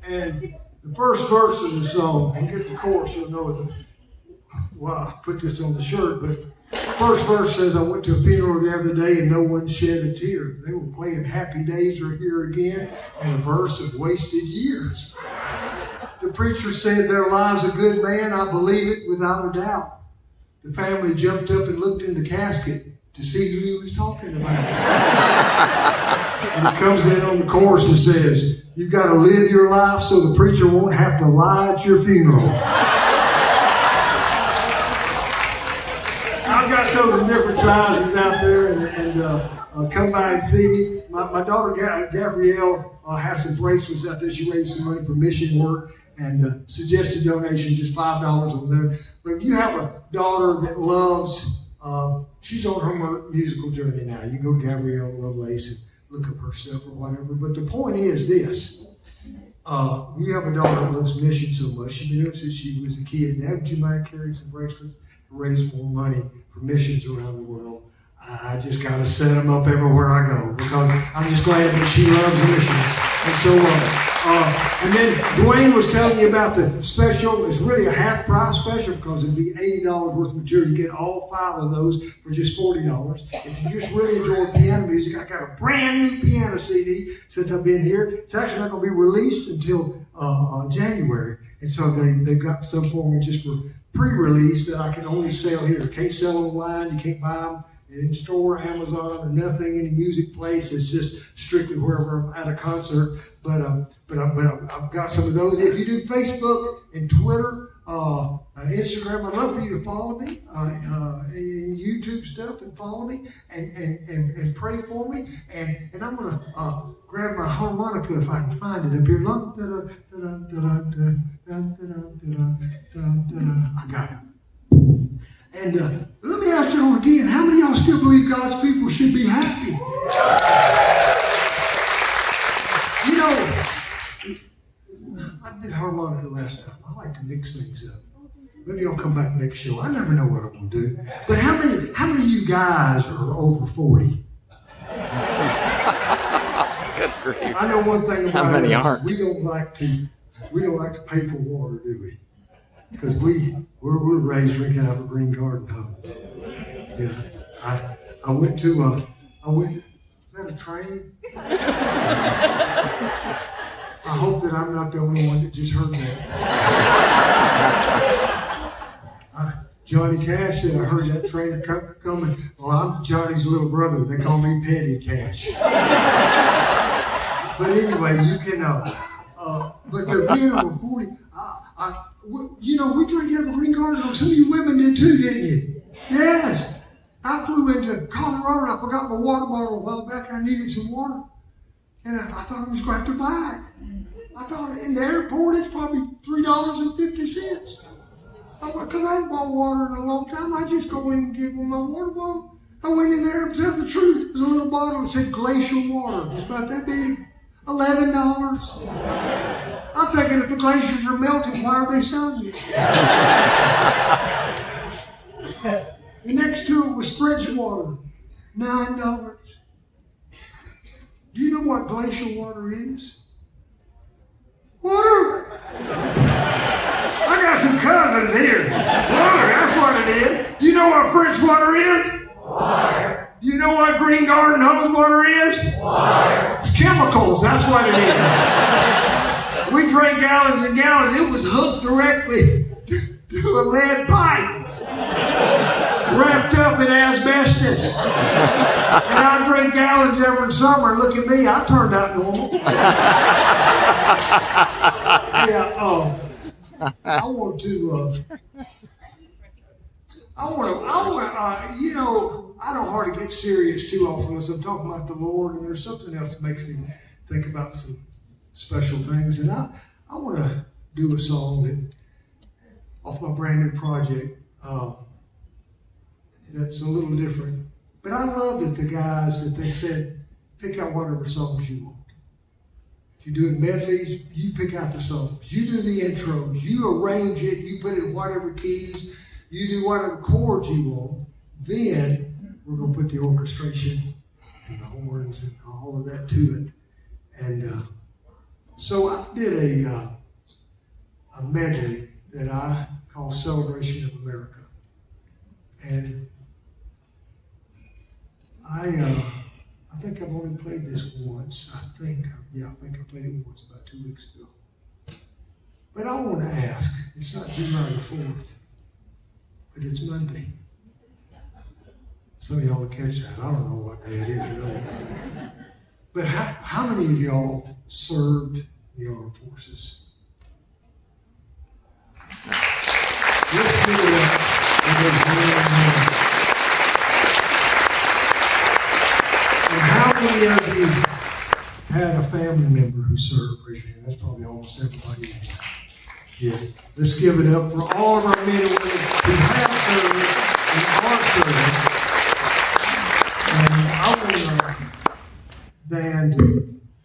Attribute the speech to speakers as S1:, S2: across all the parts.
S1: And the first verse of the song, when you get to the chorus, you'll know why I put this on the shirt, but the first verse says, I went to a funeral the other day and no one shed a tear. They were playing Happy Days Are Here Again and a verse of Wasted Years. The preacher said, there lies a good man, I believe it without a doubt. The family jumped up and looked in the casket to see who he was talking about. And it comes in on the chorus and says, you've got to live your life so the preacher won't have to lie at your funeral. I've got those in different sizes out there, and come by and see me. My daughter Gabrielle has some bracelets out there. She raised some money for mission work and suggested donation, just $5 on there. But if you have a daughter that loves, she's on her musical journey now. You can go to Gabrielle Lovelace and look up her stuff or whatever. But the point is this. You have a daughter that loves mission so much. She's been doing it since she was a kid. Now, would you mind carrying some bracelets to raise more money for missions around the world? I just kind of set them up everywhere I go because I'm just glad that she loves missions. And so, and then Dwayne was telling me about the special. It's really a half price special because it'd be $80 worth of material. You get all 5 of those for just $40. If you just really enjoy piano music, I got a brand new piano CD since I've been here. It's actually not going to be released until January. And so they've got some for me just for pre-release that I can only sell here. Can't sell online. You can't buy them in store, Amazon, or nothing, any music place. It's just strictly wherever I'm at a concert. But I've got some of those. If you do Facebook and Twitter, Instagram, I'd love for you to follow me, and YouTube stuff, and follow me, and pray for me. And I'm going to grab my harmonica if I can find it up here. I got it. And let me ask y'all again, how many of y'all still believe God's people should be happy? You know, I did harmonica last time. I like to mix things up. Maybe I'll come back next show. I never know what I'm going to do. But how many of you guys are over 40?
S2: Good grief.
S1: I know one thing about
S2: How many
S1: us.
S2: aren't?
S1: We don't like to pay for water, do we? Because we're raised drinking out of green garden hose. Yeah, I went to is that a train? I hope that I'm not the only one that just heard that. Johnny Cash said, I heard that train coming. Well, I'm Johnny's little brother. They call me Petty Cash. But anyway, you can, but the being over 40, you know, we drink out of green garden hose. Some of you women did too, didn't you? Yes. I flew into Colorado and I forgot my water bottle a while back. I needed some water. And I thought I was going to have to buy it. I thought in the airport it's probably $3.50. Because I hadn't bought water in a long time. I just go in and give them my water bottle. I went in there and tell the truth. It was a little bottle that said glacial water. It was about that big. $11. I'm thinking if the glaciers are melting, why are they selling it? And next to it was fridge water, $9. Do you know what glacial water is? Water! I got some cousins here. Water, that's what it is. Do you know what fridge water is? Water. Do you know what green garden hose water is? Water. It's chemicals, that's what it is. We drank gallons and gallons. It was hooked directly to a lead pipe, wrapped up in asbestos. And I drank gallons every summer. Look at me, I turned out normal. I want to, you know, I don't hardly get serious too often unless I'm talking about the Lord, and there's something else that makes me think about some special things. And I want to do a song that, off my brand new project, that's a little different. But I love that the guys, that they said, pick out whatever songs you want. If you're doing medleys, you pick out the songs. You do the intros. You arrange it. You put it in whatever keys. You do whatever chords you want. Then we're going to put the orchestration and the horns and all of that to it. And So I did a medley that I call Celebration of America. And I think I've only played this once. I think I played it once about 2 weeks ago. But I want to ask, it's not July the 4th, but it's Monday. Some of y'all will catch that. I don't know what day it is really. But how many of y'all served in the armed forces? Let's give it up for those men and women. And how many of you had a family member who served? Raise your hand. That's probably almost everybody in here. Yes. Let's give it up for all of our men and women who have served and are serving. And I want Dan to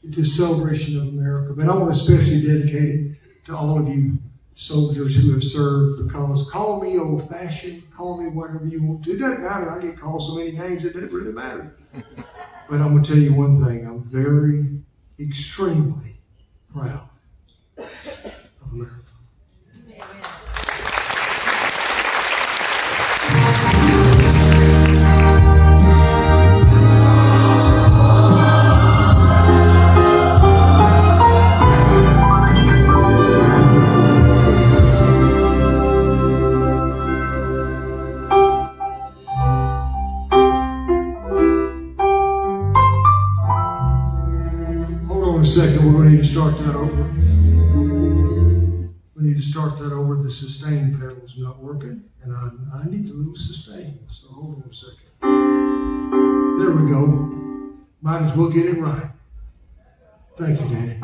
S1: get this celebration of America, but I want to especially dedicate it to all of you soldiers who have served, because call me old-fashioned, call me whatever you want to. It doesn't matter. I get called so many names, it doesn't really matter. But I'm going to tell you one thing. I'm very, extremely proud of America. Second, we're going to need to start that over. We need to start that over. The sustain pedal is not working, and I need a little sustain. So hold on a second. There we go. Might as well get it right. Thank you, Danny.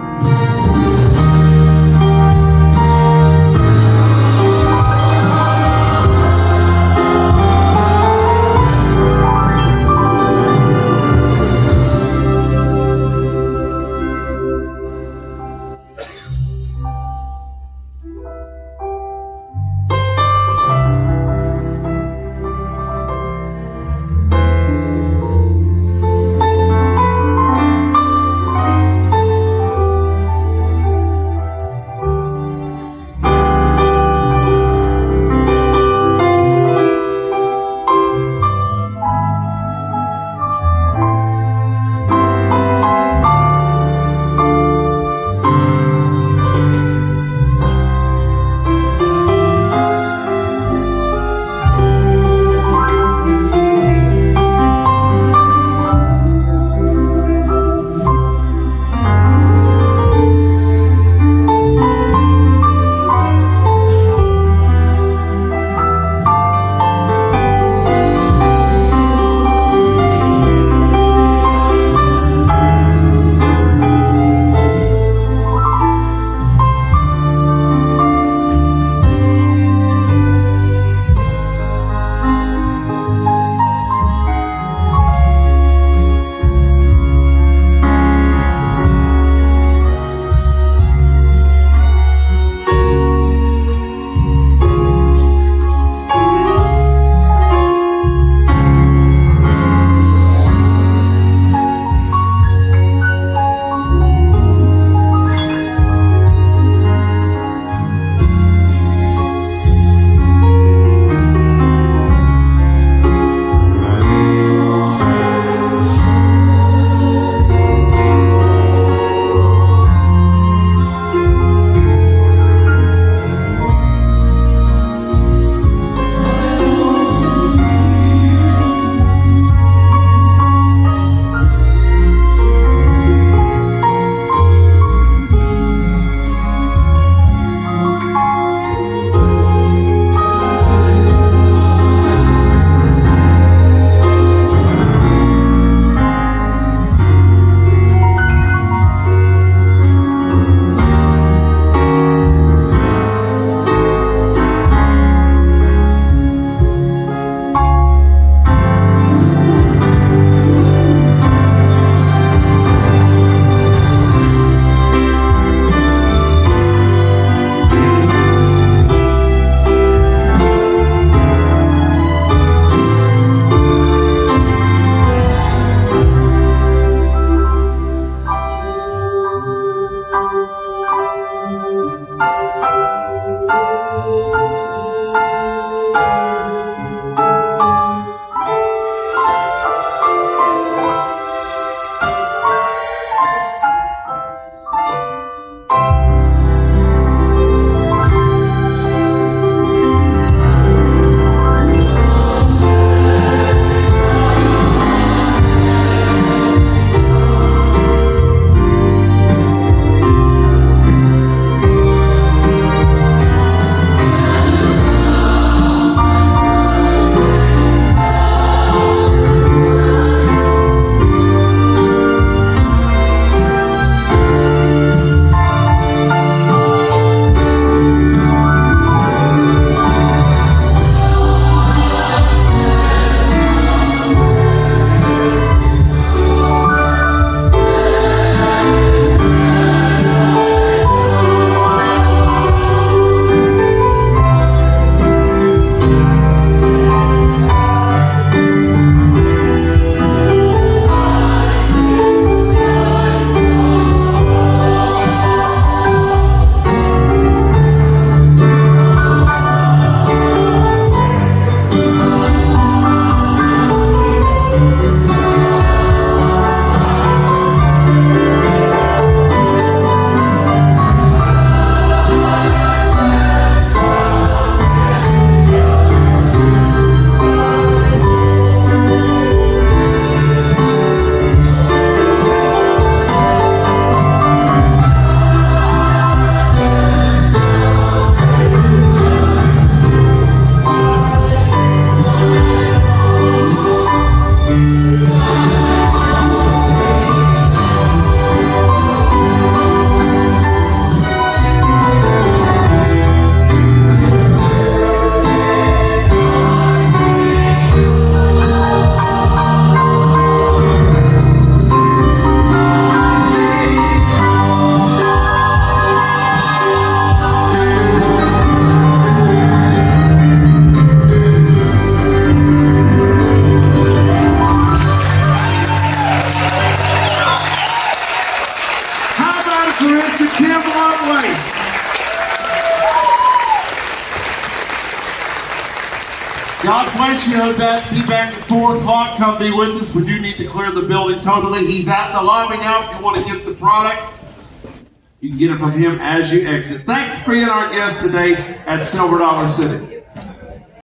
S3: much. You know that. Be back at 4 o'clock. Come be with us. We do need to clear the building totally. He's out in the lobby now. If you want to get the product, you can get it from him as you exit. Thanks for being our guest today at Silver Dollar City.